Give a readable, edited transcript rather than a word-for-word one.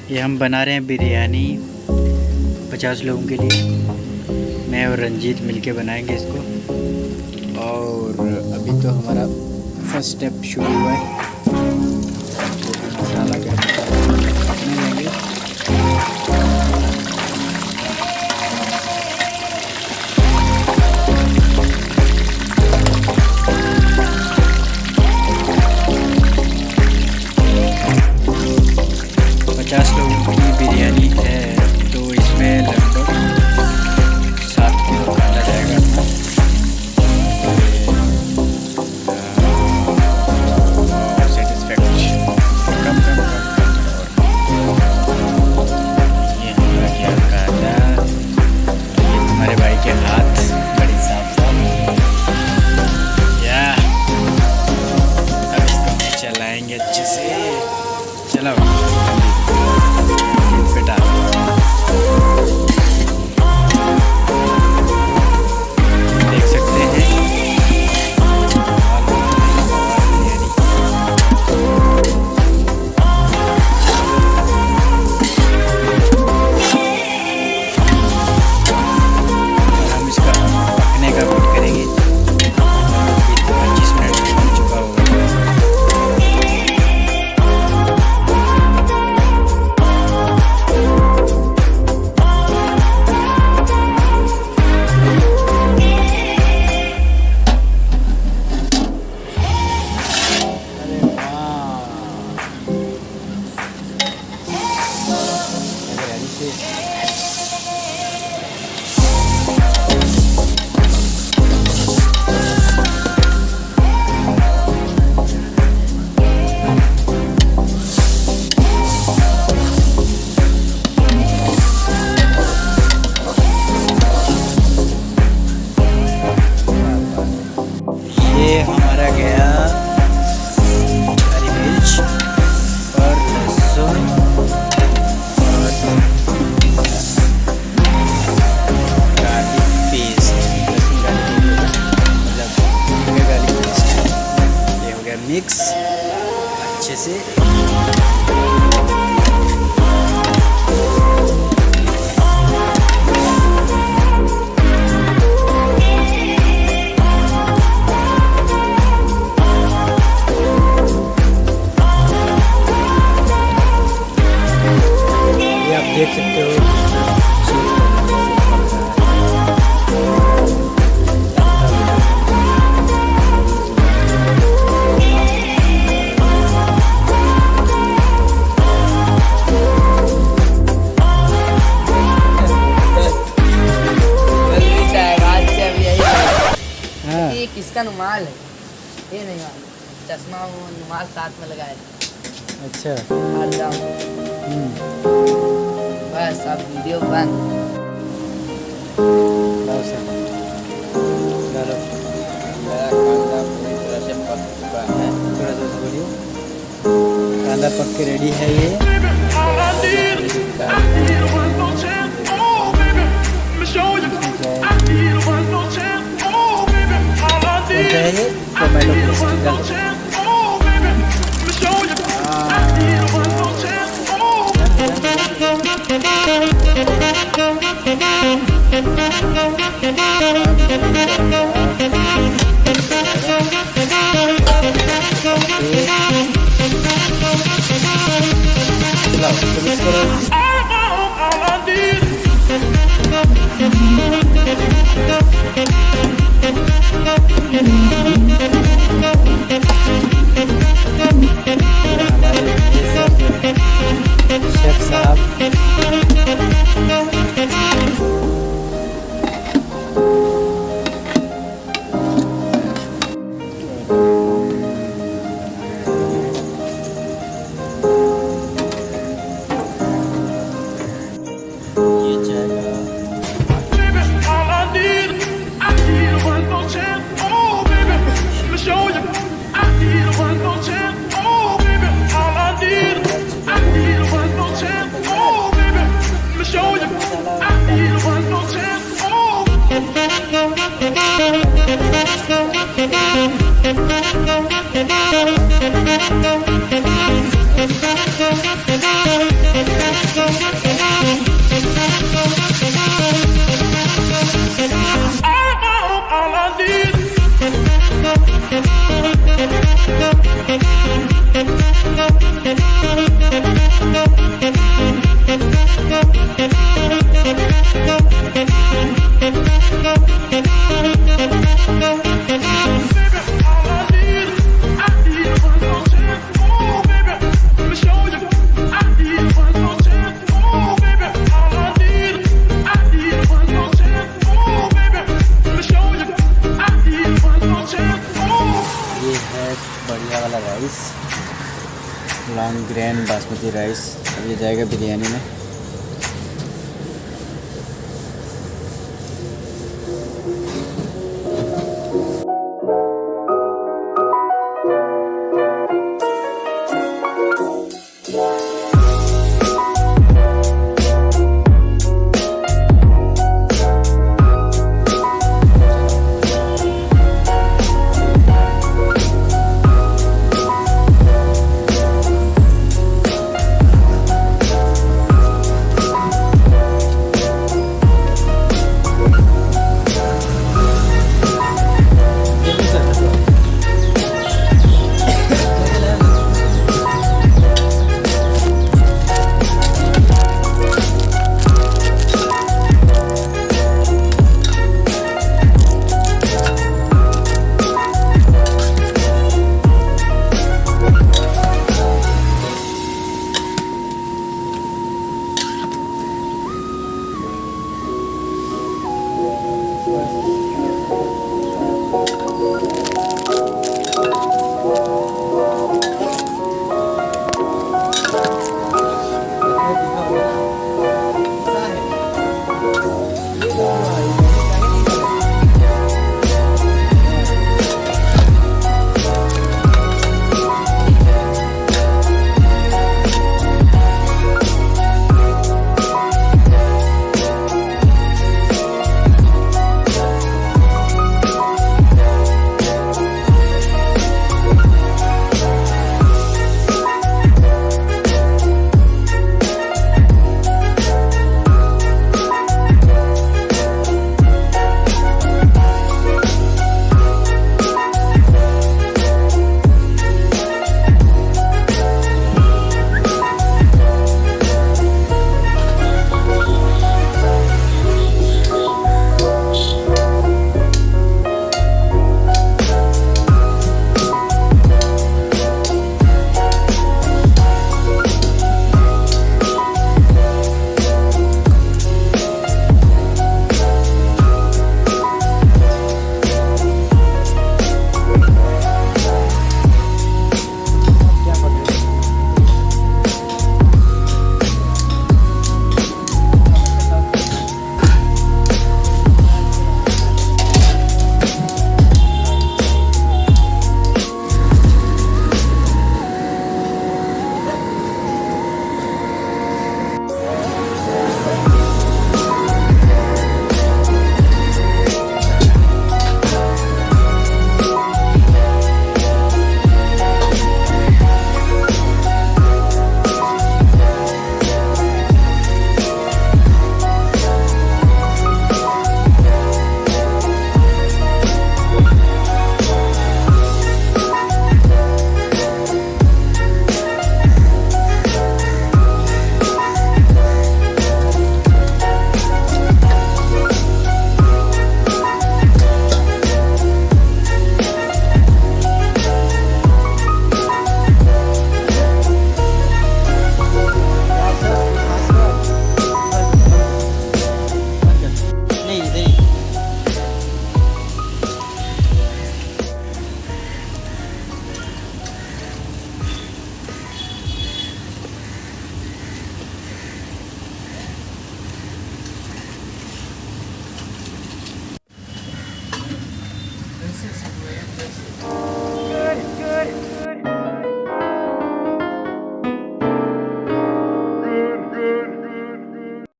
ये हम बना रहे हैं बिरयानी 50 लोगों के लिए। मैं और रंजीत मिलके बनाएंगे इसको। और अभी तो हमारा फर्स्ट स्टेप शुरू हुआ है। मसाला गरम मसाला लेंगे। लोगों की बिरयानी है तो इसमें लगभग 7 किलो काटा जाएगा। सेटिस्फैक्शन कम ये हमारा क्या काटा, ये तुम्हारे भाई के हाथ बड़ी साफ या। अब इसको हम चलाएंगे अच्छे से। चलाओ देख सकते हैं। हम इसका पकने का वेट करेंगे। 25 मिनट बन चुका होगा। ये हमारा गया हरी मिर्च और लहसुन और गार्लिक पेस्ट। लहसुन गार्लिक मतलब गार्लिक पेस्ट। ये हो गया मिक्स अच्छे से। देख सकते हो ये किसका नुमाल है? ये नहीं मालूम। चश्मा वो नुमाल साथ में लगाया। अच्छा हट जाओ। बस अब वीडियो बंद। कांदा पक के रेडी है। ये टोमेटो पेस्ट शेफ साहब बढ़िया वाला rice, long grain basmati rice. अब ये जाएगा बिरयानी में।